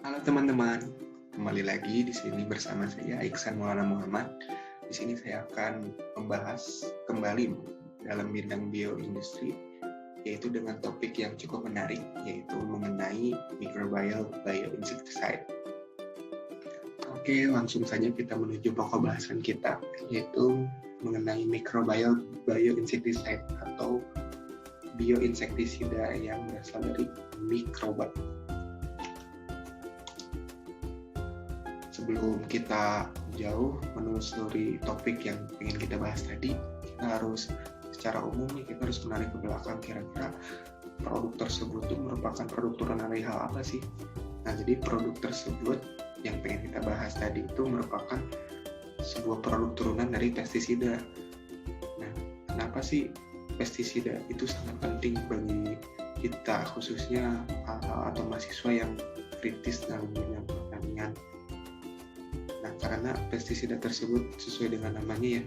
Halo teman-teman, kembali lagi di sini bersama saya Iksan Maulana Muhammad. Di sini saya akan membahas kembali dalam bidang bioindustri, yaitu dengan topik yang cukup menarik, yaitu mengenai microbial bioinsecticide. Oke, langsung saja kita menuju pokok bahasan kita, yaitu mengenai microbial bioinsecticide atau bioinsektisida yang berasal dari mikroba. Sebelum kita jauh menelusuri topik yang ingin kita bahas tadi, kita harus secara umum kita harus menarik ke belakang kira-kira produk tersebut itu merupakan produk turunan dari hal apa sih? Nah, jadi produk tersebut yang pengen kita bahas tadi itu merupakan sebuah produk turunan dari pestisida. Nah, kenapa sih pestisida itu sangat penting bagi kita, khususnya atau mahasiswa yang kritis dalam bidang pertanian? Nah, karena pestisida tersebut sesuai dengan namanya ya,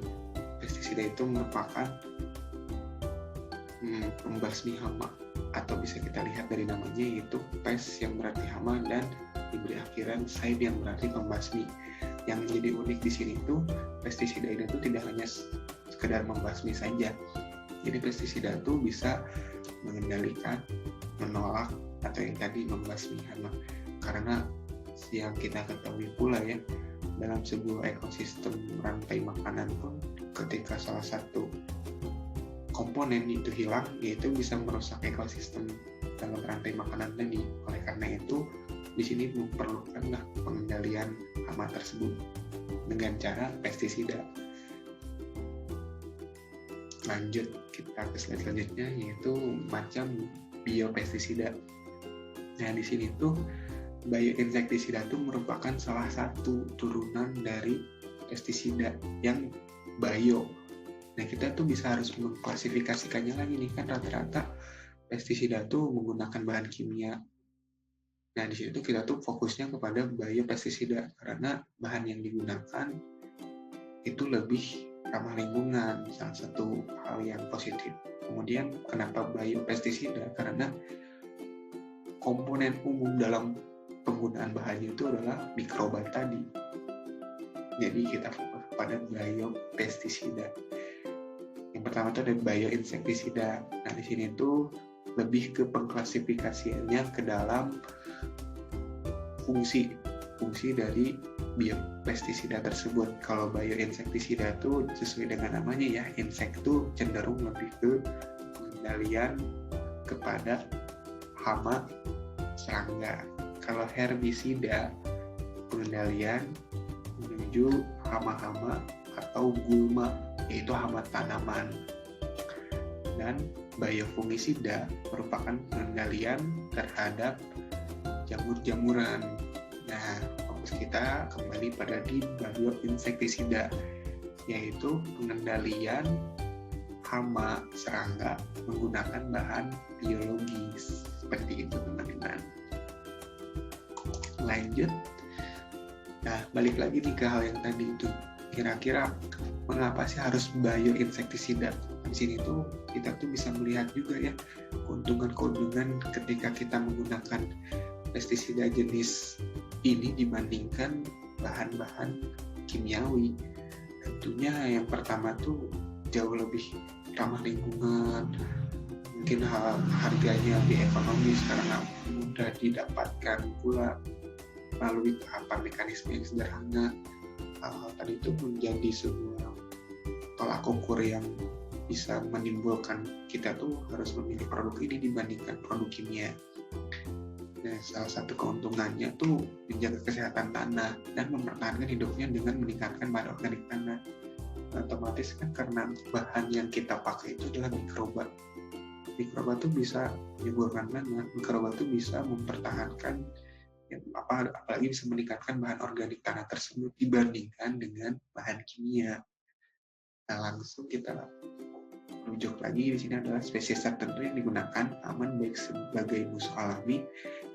pestisida itu merupakan pembasmi hama, atau bisa kita lihat dari namanya yaitu pes yang berarti hama dan diberi akhiran side yang berarti pembasmi. Yang menjadi unik di sini tuh pestisida ini tuh tidak hanya sekedar membasmi saja. Jadi pestisida itu bisa mengendalikan, menolak, atau yang tadi membasmi hama. Karena yang kita ketahui pula ya, dalam sebuah ekosistem rantai makanan pun ketika salah satu komponen itu hilang, yaitu bisa merusak ekosistem dalam rantai makanan tadi. Oleh karena itu, di sini memerlukanlah pengendalian hama tersebut dengan cara pestisida. Lanjut kita ke slide selanjutnya, yaitu macam biopestisida. Nah, di sini tuh bioinsektisida itu merupakan salah satu turunan dari pestisida yang bio. Nah, kita tuh bisa harus mengklasifikasikannya lagi nih, kan rata-rata pestisida tuh menggunakan bahan kimia. Nah, di situ kita tuh fokusnya kepada biopestisida karena bahan yang digunakan itu lebih ramah lingkungan, salah satu hal yang positif. Kemudian kenapa biopestisida? Karena komponen umum dalam penggunaan bahannya itu adalah mikroba tadi. Jadi kita fokus pada biopestisida. Yang pertama itu ada bioinsektisida. Nah, di sini tuh lebih ke pengklasifikasiannya ke dalam fungsi dari biopestisida tersebut. Kalau bioinsektisida itu sesuai dengan namanya ya, insek itu cenderung lebih ke pengendalian kepada hama, serangga. Kalau herbisida, pengendalian menuju hama-hama atau gulma, yaitu hama tanaman. Dan biofungisida merupakan pengendalian terhadap jamur-jamuran. Nah, fokus kita kembali pada di bioinsektisida, yaitu pengendalian hama serangga menggunakan bahan biologis. Seperti itu teman-teman. Lanjut. Nah, balik lagi nih ke hal yang tadi itu. Kira-kira mengapa sih harus bioinsektisida? Di sini tuh kita tuh bisa melihat juga ya keuntungan-keuntungan ketika kita menggunakan pestisida jenis ini dibandingkan bahan-bahan kimiawi. Tentunya yang pertama tuh jauh lebih ramah lingkungan, mungkin harganya lebih ekonomis karena mudah didapatkan pula melalui tahapan mekanisme yang sederhana. Hal-hal tadi itu menjadi sebuah tolak ukur yang bisa menimbulkan kita tuh harus memilih produk ini dibandingkan produk kimia. Nah, salah satu keuntungannya tuh menjaga kesehatan tanah dan mempertahankan hidupnya dengan meningkatkan bahan organik tanah. Otomatis kan karena bahan yang kita pakai itu adalah mikroba. Mikroba tuh bisa menyuburkan tanah, mikroba tuh bisa mempertahankan apalagi bisa meningkatkan bahan organik tanah tersebut dibandingkan dengan bahan kimia. Nah, langsung kita rujuk lagi, di sini adalah spesies tertentu yang digunakan aman baik sebagai musuh alami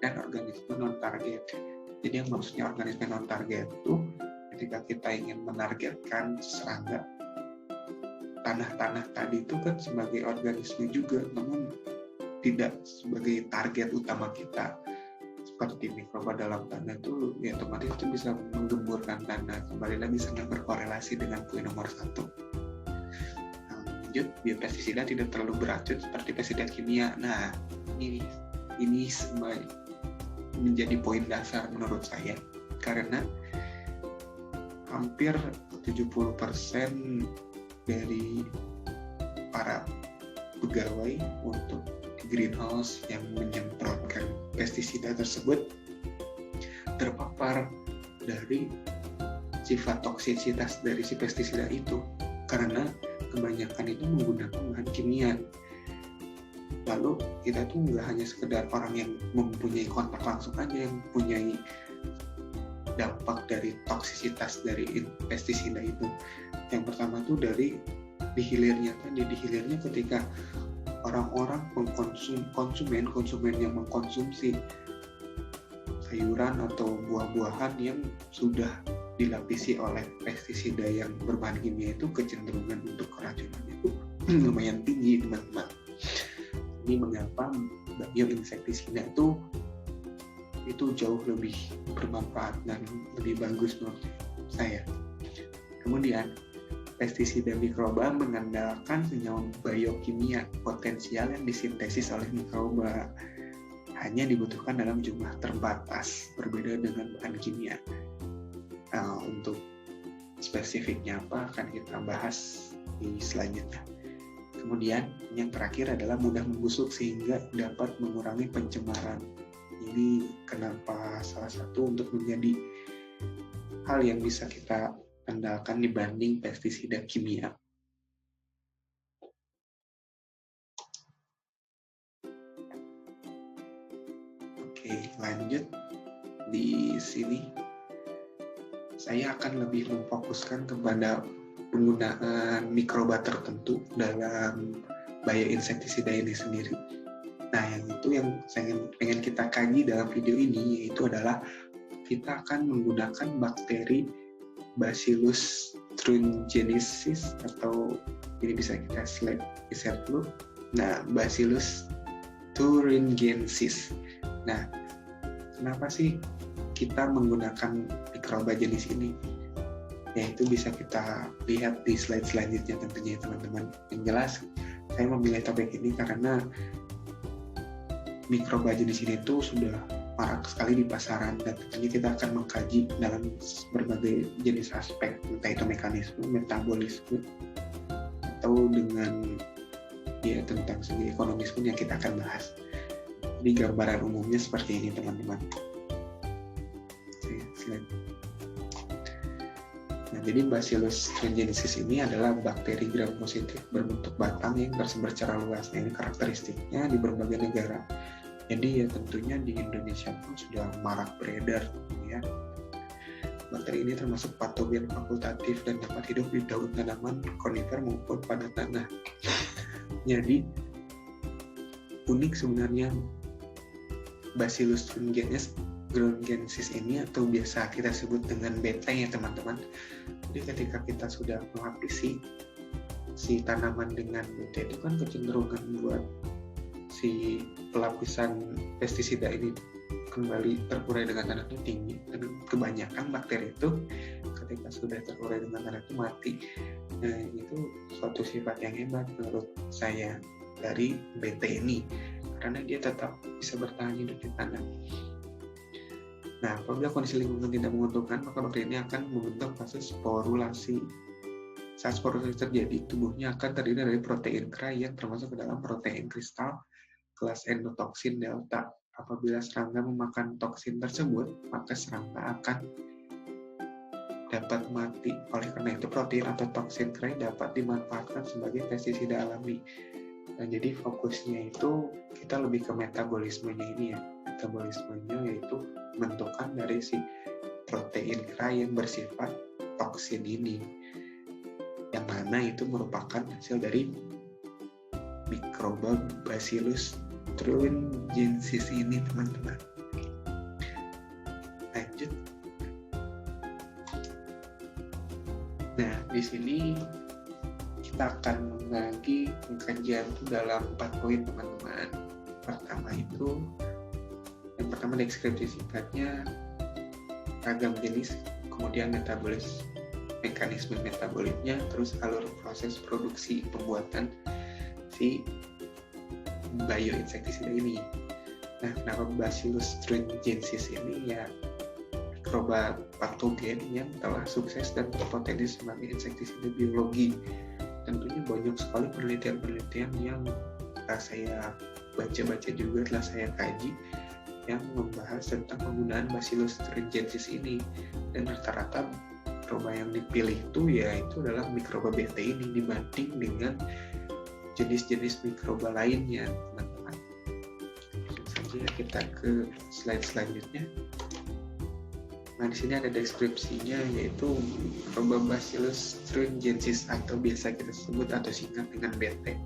dan organisme non-target. Jadi yang maksudnya organisme non-target itu ketika kita ingin menargetkan serangga, tanah-tanah tadi itu kan sebagai organisme juga, namun tidak sebagai target utama kita. seperti mikroba dalam tanah itu ya otomatis itu bisa menggemburkan tanah. Kembali lagi sangat berkorelasi dengan poin nomor 1. Lanjut, biopestisida tidak terlalu beracun seperti pestisida kimia. Nah, ini menjadi poin dasar menurut saya, karena hampir 70% dari para pegawai untuk greenhouse yang menyemprotkan pestisida tersebut terpapar dari sifat toksisitas dari si pestisida itu, karena kebanyakan itu menggunakan bahan kimia. Lalu kita tuh nggak hanya sekedar orang yang mempunyai kontak langsung aja yang mempunyai dampak dari toksisitas dari pestisida itu. Yang pertama tuh dari dihilirnya ketika orang-orang konsumen yang mengkonsumsi sayuran atau buah-buahan yang sudah dilapisi oleh pestisida yang berbahan kimia, itu kecenderungan untuk keracunan itu lumayan tinggi, teman-teman. Ini mengapa bioinsektisida itu jauh lebih bermanfaat dan lebih bagus menurut saya. Kemudian pestisida mikroba mengandalkan senyawa biokimia potensial yang disintesis oleh mikroba, hanya dibutuhkan dalam jumlah terbatas, berbeda dengan bahan kimia. Untuk spesifiknya apa akan kita bahas di selanjutnya. Kemudian yang terakhir adalah mudah membusuk sehingga dapat mengurangi pencemaran. Ini kenapa salah satu untuk menjadi hal yang bisa kita andalkan dibanding pestisida kimia. Oke, lanjut. Di sini saya akan lebih memfokuskan kepada penggunaan mikroba tertentu dalam bioinsektisida ini sendiri. Nah, yang pengen kita kaji dalam video ini yaitu adalah kita akan menggunakan bakteri Bacillus thuringiensis, atau ini bisa kita share dulu. Nah, Bacillus thuringiensis. Nah, kenapa sih kita menggunakan mikroba jenis ini? Ya, itu bisa kita lihat di slide selanjutnya tentunya, teman-teman. Yang jelas, saya memilih topik ini karena mikroba jenis ini tuh sudah marak sekali di pasaran, dan tentunya kita akan mengkaji dalam berbagai jenis aspek, entah itu mekanisme, metabolisme, atau dengan tentang segi ekonomis pun yang kita akan bahas. Di gambaran umumnya seperti ini, teman-teman. Nah, jadi Bacillus thuringiensis ini adalah bakteri gram positif berbentuk batang yang tersebar secara luas. Nah, ini karakteristiknya di berbagai negara. Jadi tentunya di Indonesia pun sudah marak beredar, ya. Bakteri ini termasuk patogen fakultatif dan dapat hidup di daun tanaman konifer maupun pada tanah. Jadi unik sebenarnya Bacillus thuringiensis ini, atau biasa kita sebut dengan BT ya, teman-teman. Jadi ketika kita sudah melapisi si tanaman dengan BT, itu kan kecenderungan buat si pelapisan pestisida ini kembali terurai dengan tanah itu tinggi, dan kebanyakan bakteri itu ketika sudah terurai dengan tanah itu mati. Nah, itu suatu sifat yang hebat menurut saya dari BT ini, karena dia tetap bisa bertahan hidup di tanah. Nah, apabila kondisi lingkungan tidak menguntungkan, maka bakteri ini akan membentuk fase sporulasi. Saat sporulasi terjadi, tubuhnya akan terdiri dari protein krai yang termasuk ke dalam protein kristal kelas endotoksin delta. Apabila serangga memakan toksin tersebut, maka serangga akan dapat mati. Oleh karena itu, protein atau toksin krai dapat dimanfaatkan sebagai pestisida alami. Nah, jadi fokusnya itu kita lebih ke metabolismenya ini ya. Metabolismenya yaitu bentukan dari si protein krai yang bersifat toksin ini, yang mana itu merupakan hasil dari mikroba Bacillus thuringiensis ini, teman-teman. Lanjut. Nah, di sini kita akan membagi pengkajian itu dalam 4 poin, teman-teman. Yang pertama deskripsi singkatnya, ragam jenis, kemudian mekanisme metabolitnya, terus alur proses produksi pembuatan si bioinsektisida ini. Nah, kenapa Bacillus thuringiensis ini ya mikroba patogen yang telah sukses dan berpotensi sebagai insektisida biologi. Tentunya banyak sekali penelitian-penelitian yang saya baca-baca juga, telah saya kaji, yang membahas tentang penggunaan Bacillus thuringiensis ini, dan rata-rata mikroba yang dipilih itu adalah mikroba BT ini dibanding dengan jenis-jenis mikroba lainnya, teman-teman. Langsung saja kita ke slide selanjutnya. Nah, di sini ada deskripsinya, yaitu mikroba Bacillus thuringiensis atau biasa kita sebut atau singkat dengan BT.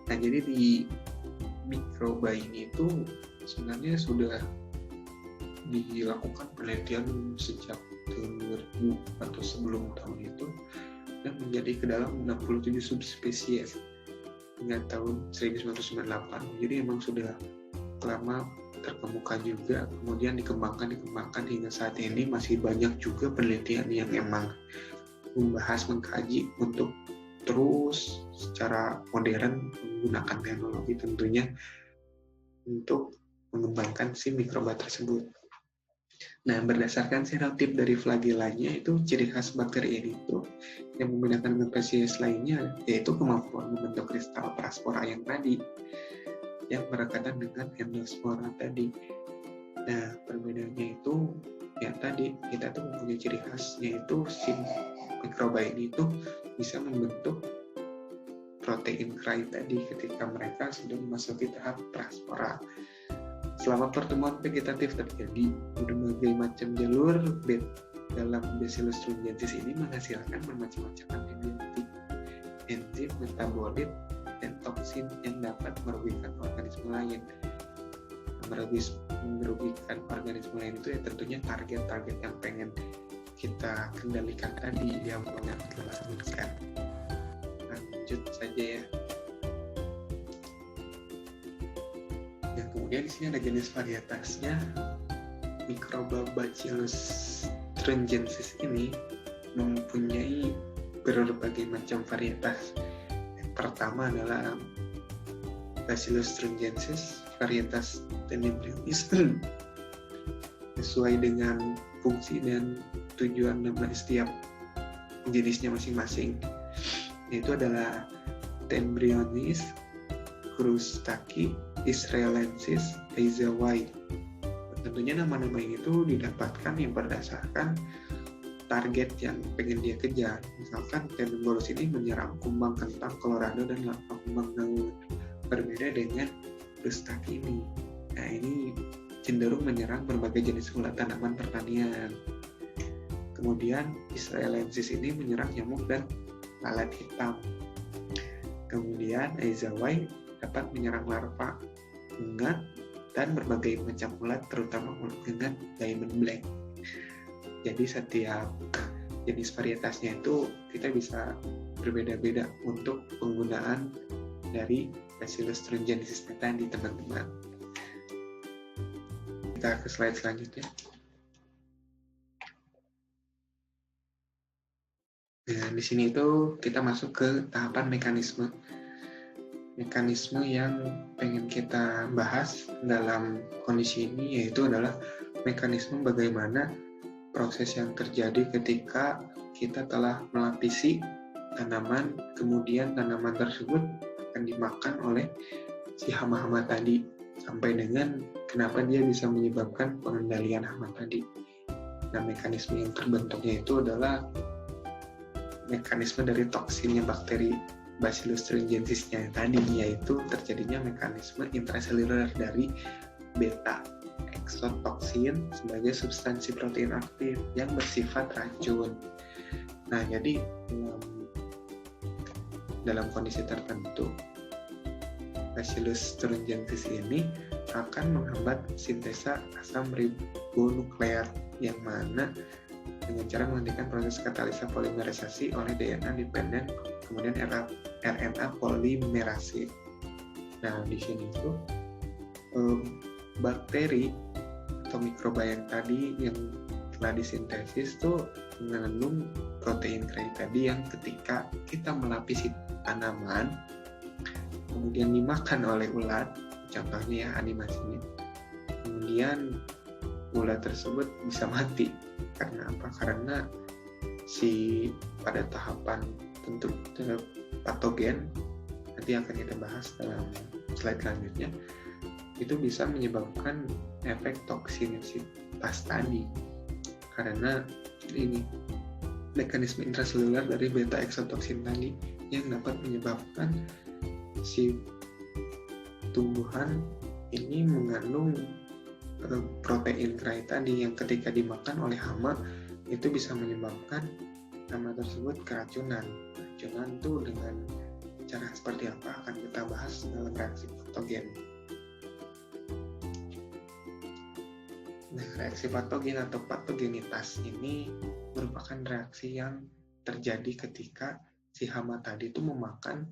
Nah, jadi di mikroba ini itu sebenarnya sudah dilakukan penelitian sejak tahun 2000 atau sebelum tahun itu, dan menjadi ke dalam 67 subspesies hingga tahun 1998. Jadi memang sudah lama terkemuka juga, kemudian dikembangkan hingga saat ini masih banyak juga penelitian yang emang membahas, mengkaji untuk terus secara modern menggunakan teknologi tentunya untuk mengembangkan si mikroba tersebut. Nah, berdasarkan serotip dari flagellanya itu ciri khas bakteri ini itu yang membedakan dengan spesies lainnya, yaitu kemampuan membentuk kristal praspora yang tadi, yang berdekatan dengan endospora tadi. Nah, perbedaannya itu ya tadi kita tuh mempunyai ciri khas, yaitu si mikroba ini tuh bisa membentuk protein cry tadi ketika mereka sudah memasuki tahap praspora. Selama pertemuan vegetatif terjadi, berbagai macam jalur dalam Bacillus thuringiensis ini menghasilkan bermacam-macam antibiotik, enzim, metabolit, dan toksin yang dapat merugikan organisme lain. Merugikan organisme lain itu ya tentunya target-target yang pengen kita kendalikan tadi yang pernah kita sebutkan. Lanjut saja ya. Dan kemudian di sini ada jenis varietasnya. Mikroba Bacillus thuringiensis ini mempunyai berbagai macam varietas. Pertama adalah Bacillus thuringiensis varietas tenebrionis sesuai dengan fungsi dan tujuan nama setiap jenisnya masing-masing, yaitu adalah Tenebrionis, Krustaki, Israelensis, Aizawaii. Tentunya nama-nama ini tuh didapatkan yang berdasarkan target yang pengen dia kejar. Misalkan Tenebrionis ini menyerang kumbang kentang Colorado dan larva kumbang daun, berbeda dengan Krustaki ini. Nah, ini cenderung menyerang berbagai jenis ulat tanaman pertanian. Kemudian Israelensis ini menyerang nyamuk dan lalat hitam. Kemudian Aizawaii dapat menyerang larva, ungat, dan berbagai macam ulat, terutama ulat gengat diamond black. Jadi setiap jenis varietasnya itu kita bisa berbeda-beda untuk penggunaan dari Bacillus thuringiensis tadi, teman-teman. Kita ke slide selanjutnya. Nah, di sini itu kita masuk ke tahapan mekanisme. Mekanisme yang pengen kita bahas dalam kondisi ini yaitu adalah mekanisme bagaimana proses yang terjadi ketika kita telah melapisi tanaman, kemudian tanaman tersebut akan dimakan oleh si hama-hama tadi, sampai dengan kenapa dia bisa menyebabkan pengendalian hama tadi. Nah, mekanisme yang terbentuknya itu adalah mekanisme dari toksinnya bakteri Bacillus thuringiensisnya tadi, yaitu terjadinya mekanisme intraseluler dari beta exotoksin sebagai substansi protein aktif yang bersifat racun. Nah, jadi dalam kondisi tertentu Bacillus thuringiensis ini akan menghambat sintesa asam ribonukleat, yang mana dengan cara menghentikan proses katalisa polimerisasi oleh DNA dependen, kemudian RNA polimerase. Nah, di sini itu bakteri atau mikroba yang tadi yang telah disintesis tuh mengandung protein keratin tadi yang ketika kita melapisi tanaman kemudian dimakan oleh ulat, contohnya ya animasinya, kemudian ulat tersebut bisa mati. Karena apa? Karena pada tahapan bentuk patogen, nanti akan kita bahas dalam slide selanjutnya, itu bisa menyebabkan efek toksinisitas tadi. Karena ini mekanisme intraseluler dari beta eksotoksin tadi yang dapat menyebabkan si tumbuhan ini mengandung protein keratin tadi yang ketika dimakan oleh hama itu bisa menyebabkan hama tersebut keracunan. Keracunan itu dengan cara seperti apa akan kita bahas dalam reaksi patogen. Nah, reaksi patogen atau patogenitas ini merupakan reaksi yang terjadi ketika si hama tadi itu memakan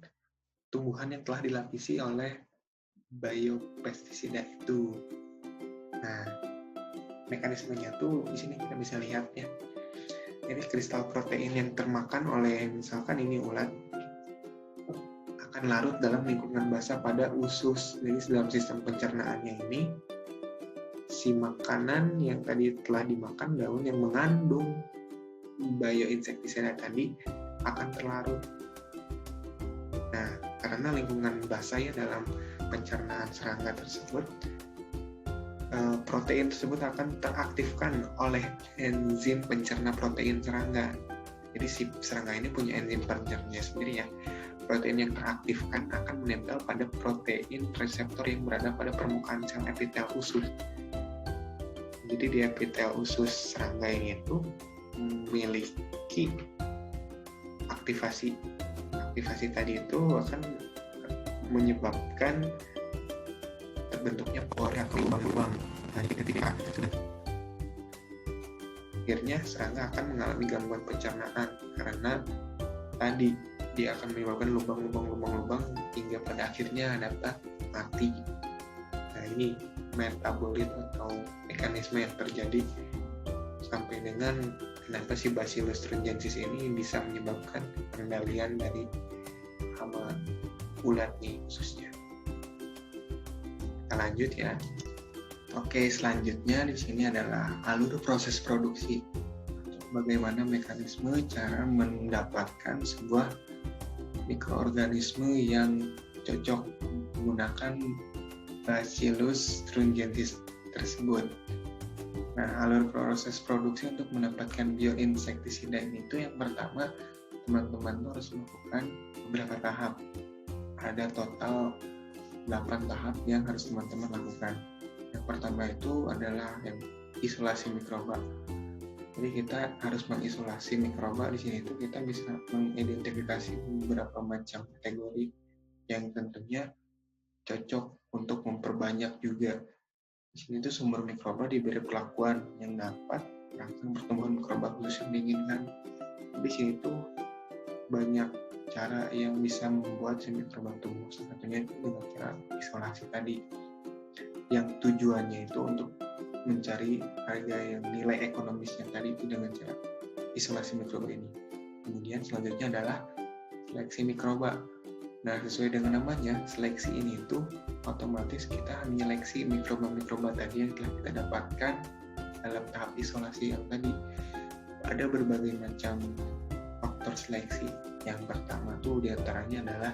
tumbuhan yang telah dilapisi oleh biopestisida itu. Nah, mekanismenya tuh di sini kita bisa lihat ya. Ini kristal protein yang termakan oleh misalkan ini ulat akan larut dalam lingkungan basah pada usus. Jadi dalam sistem pencernaannya ini si makanan yang tadi telah dimakan, daun yang mengandung bioinsektisida tadi akan terlarut. Nah, karena lingkungan basah ya dalam pencernaan serangga tersebut, protein tersebut akan teraktifkan oleh enzim pencerna protein serangga. Jadi si serangga ini punya enzim pencernanya sendiri ya. Protein yang teraktifkan akan menempel pada protein reseptor yang berada pada permukaan sel epitel usus. Jadi di epitel usus serangga ini itu memiliki aktivasi tadi itu akan menyebabkan terbentuknya pori atau lubang-lubang. Jadi ketika akhirnya serangga akan mengalami gangguan pencernaan karena tadi dia akan menyebabkan lubang-lubang hingga pada akhirnya dapat mati. Nah, ini metabolit atau mekanisme yang terjadi sampai dengan kenapa si Bacillus thuringiensis ini bisa menyebabkan pengendalian dari hama ulat nih khususnya. Kita lanjut ya. Oke, selanjutnya di sini adalah alur proses produksi. Bagaimana mekanisme cara mendapatkan sebuah mikroorganisme yang cocok menggunakan Bacillus thuringiensis tersebut. Nah, alur proses produksi untuk mendapatkan bioinsektisida ini itu yang pertama teman-teman harus melakukan beberapa tahap. Ada total 8 tahap yang harus teman-teman lakukan. Yang pertama itu adalah yang isolasi mikroba. Jadi kita harus mengisolasi mikroba. Di sini itu kita bisa mengidentifikasi beberapa macam kategori yang tentunya cocok untuk memperbanyak juga. Di sini itu sumber mikroba diberi perlakuan yang dapat merangsang pertumbuhan mikroba khusus yang diinginkan. Di sini itu banyak cara yang bisa membuat si mikroba tumbuh. Salah satunya itu dengan cara isolasi tadi. Yang tujuannya itu untuk mencari harga yang nilai ekonomisnya tadi itu dengan cara isolasi mikroba ini. Kemudian selanjutnya adalah seleksi mikroba. Nah, sesuai dengan namanya, seleksi ini itu otomatis kita menyeleksi mikroba-mikroba tadi yang telah kita dapatkan dalam tahap isolasi yang tadi. Ada berbagai macam faktor seleksi. Yang pertama tuh diantaranya adalah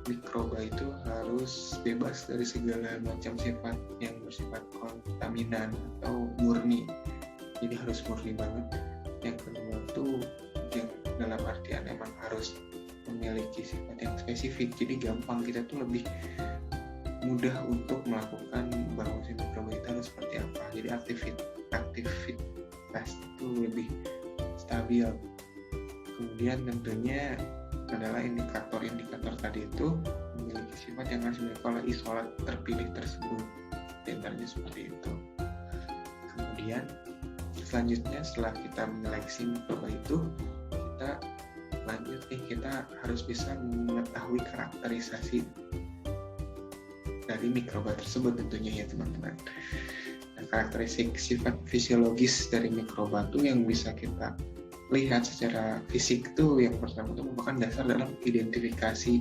mikroba itu harus bebas dari segala macam sifat yang bersifat kontaminan atau murni. Jadi harus murni banget. Yang kedua tuh yang dalam artian emang harus memiliki sifat yang spesifik. Jadi gampang kita tuh lebih mudah untuk melakukan bahwa si mikroba itu harus seperti apa. Jadi aktivitas itu lebih stabil. Kemudian tentunya adalah indikator-indikator tadi itu memiliki sifat yang harus dimiliki oleh isolat terpilih tersebut. Tentarnya seperti itu. Kemudian selanjutnya setelah kita menyeleksi mikroba itu, kita harus bisa mengetahui karakterisasi dari mikroba tersebut tentunya ya teman-teman. Nah, karakteristik sifat fisiologis dari mikroba itu yang bisa kita lihat secara fisik itu yang pertama itu merupakan dasar dalam identifikasi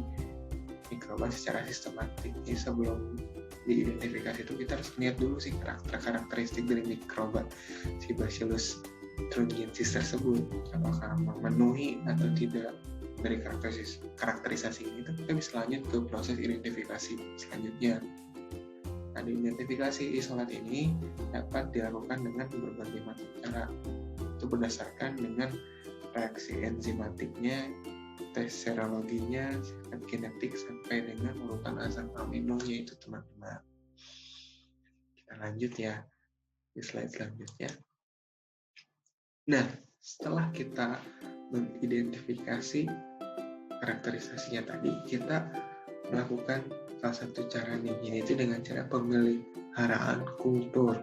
mikroba secara sistematik. Jadi sebelum diidentifikasi itu kita harus lihat dulu sih karakteristik dari mikroba si Bacillus thuringiensis tersebut, apakah memenuhi atau tidak. Dari karakterisasi ini kita bisa lanjut ke proses identifikasi selanjutnya. Nah, identifikasi isolat ini dapat dilakukan dengan berbagai macam cara. Itu berdasarkan dengan reaksi enzimatiknya, tes serologinya, sifat genetik sampai dengan urutan asam aminonya itu teman-teman. Kita lanjut ya di slide selanjutnya. Nah, setelah kita mengidentifikasi karakterisasinya tadi, kita melakukan salah satu cara nih, yaitu dengan cara pemeliharaan kultur.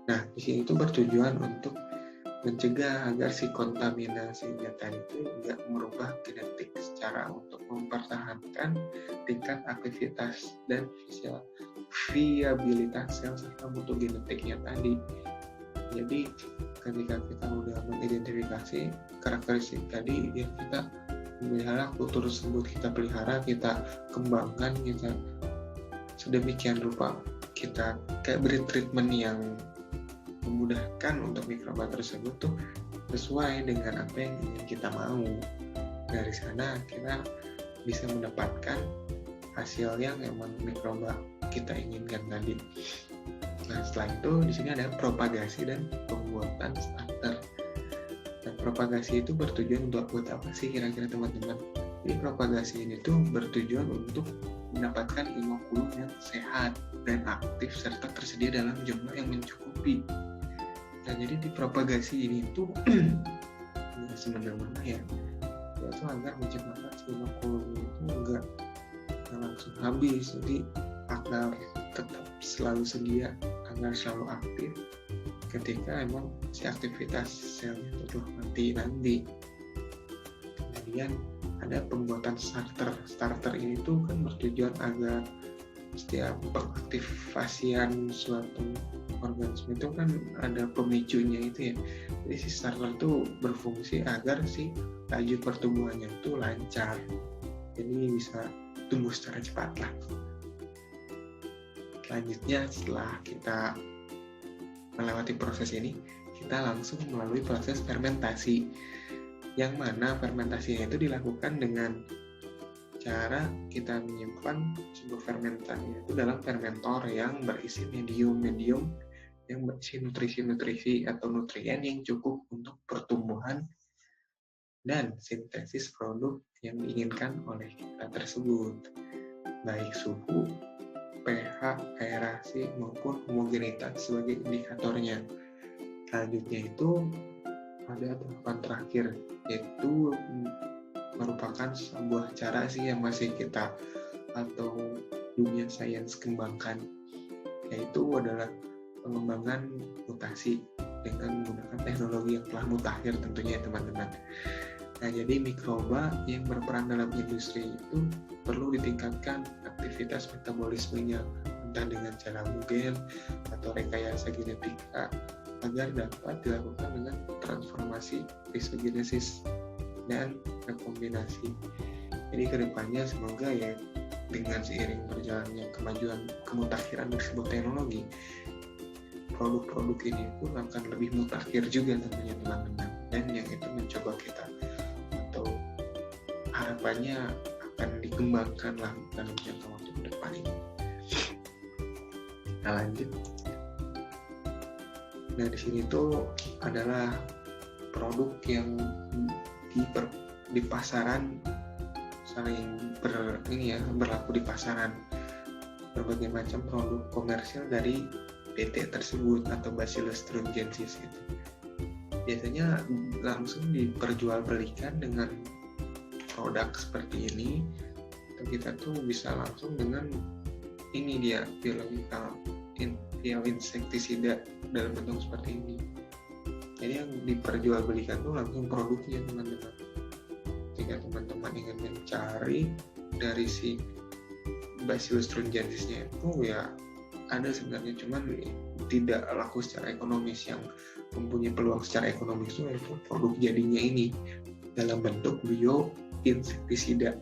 Nah, di sini itu bertujuan untuk mencegah agar si kontaminasinya tadi itu tidak merubah genetik secara untuk mempertahankan tingkat aktivitas dan viabilitas sel serta mutu genetiknya tadi. Jadi ketika kita udah mengidentifikasi karakteristik tadi, ya kita memelihara kultur tersebut, kita pelihara, kita kembangkan, kita sedemikian rupa kita kayak beri treatment yang memudahkan untuk mikroba tersebut tuh sesuai dengan apa yang ingin kita mau. Dari sana kita bisa mendapatkan hasil yang emang mikroba kita inginkan tadi. Nah, setelah itu di sini ada propagasi dan pembuatan starter. Nah, propagasi itu bertujuan untuk buat apa sih kira-kira teman-teman? Jadi propagasi ini tuh bertujuan untuk mendapatkan inokulum yang sehat dan aktif serta tersedia dalam jumlah yang mencukupi. Nah, jadi di propagasi ini tuh nggak semena-mena ya, yaitu agar menciptakan inokulum itu nggak langsung habis, jadi agar tetap selalu sedia, agar selalu aktif ketika emang si aktivitas selnya itu telah mati nanti. Kemudian ada pembuatan starter. Starter ini tuh kan bertujuan agar setiap pengaktifasian suatu organisme itu kan ada pemicunya itu ya. Jadi si starter itu berfungsi agar si laju pertumbuhannya itu lancar. Jadi bisa tumbuh secara cepat lah. Selanjutnya setelah kita melewati proses ini, kita langsung melalui proses fermentasi. Yang mana fermentasinya itu dilakukan dengan cara kita menyimpan sebuah fermentan itu dalam fermentor yang berisi medium yang berisi nutrisi-nutrisi atau nutrien yang cukup untuk pertumbuhan dan sintesis produk yang diinginkan oleh kita tersebut, baik suhu, pH, aerasi, maupun homogenitas sebagai indikatornya. Selanjutnya itu ada tahapan terakhir, yaitu merupakan sebuah cara sih yang masih kita atau dunia sains kembangkan, yaitu adalah pengembangan mutasi dengan menggunakan teknologi yang telah mutakhir tentunya teman-teman. Nah, jadi mikroba yang berperan dalam industri itu perlu ditingkatkan aktivitas metabolismenya, entah dengan cara gen atau rekayasa genetika, agar dapat dilakukan dengan transformasi risogenesis dan rekombinasi. Jadi kedepannya semoga ya dengan seiring berjalannya kemajuan kemutakhiran dari sebuah teknologi, produk-produk ini pun akan lebih mutakhir juga tentunya teman-teman, dan yang itu mencoba kita atau harapannya akan dikembangkan lah dalam jangka waktu ke depan ini. Nah, lanjut. Nah, di sini tuh adalah produk yang di pasaran saling berlaku di pasaran, berbagai macam produk komersial dari BT tersebut atau Bacillus thuringiensis itu biasanya langsung diperjualbelikan dengan produk seperti ini. Kita tuh bisa langsung dengan ini dia biological insektisida dalam bentuk seperti ini. Jadi yang diperjualbelikan tuh langsung produknya teman-teman. Jika teman-teman ingin mencari dari si Bacillus thuringiensisnya itu ya ada sebenarnya, cuman tidak laku secara ekonomis. Yang mempunyai peluang secara ekonomis itu produk jadinya ini dalam bentuk bioinsektisida.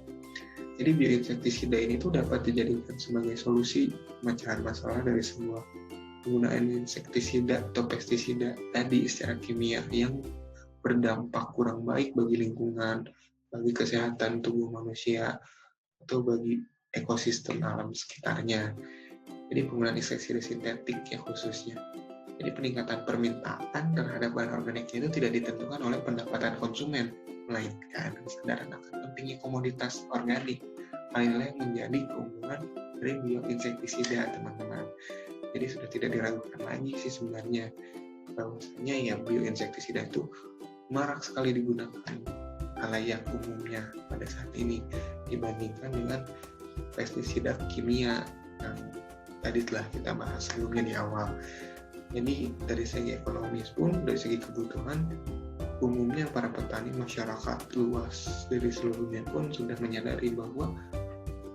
Jadi bioinsektisida ini tuh dapat dijadikan sebagai solusi pemecahan masalah dari sebuah penggunaan insektisida atau pestisida tadi secara kimia yang berdampak kurang baik bagi lingkungan, bagi kesehatan tubuh manusia, atau bagi ekosistem alam sekitarnya. Jadi penggunaan insektisida sintetik ya khususnya. Jadi peningkatan permintaan terhadap bahan organiknya itu tidak ditentukan oleh pendapatan konsumen, melainkan kesadaran akan pentingnya komoditas organik. Hal inilah yang menjadi keunggulan dari bioinsektisida, teman-teman. Jadi sudah tidak diragukan lagi sih sebenarnya bahwasanya ya bioinsektisida itu marak sekali digunakan khalayak umumnya pada saat ini dibandingkan dengan pestisida kimia yang tadi telah kita bahas sebelumnya di awal. Jadi dari segi ekonomis pun, dari segi kebutuhan, umumnya para petani masyarakat luas dari seluruh dunia pun sudah menyadari bahwa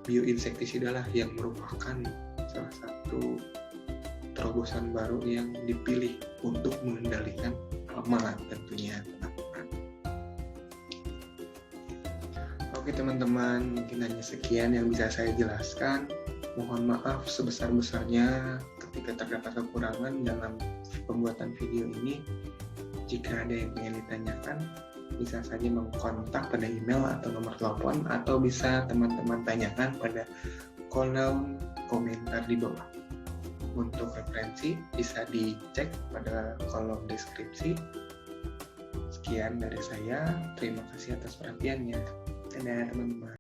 bioinsektisida lah yang merupakan salah satu terobosan baru yang dipilih untuk mengendalikan hama tentunya, teman-teman. Oke teman-teman, mungkin hanya sekian yang bisa saya jelaskan. Mohon maaf sebesar-besarnya ketika terdapat kekurangan dalam pembuatan video ini. Jika ada yang ingin ditanyakan, bisa saja mengkontak pada email atau nomor telepon, atau bisa teman-teman tanyakan pada kolom komentar di bawah. Untuk referensi bisa dicek pada kolom deskripsi. Sekian dari saya, terima kasih atas perhatiannya. Dadah teman-teman.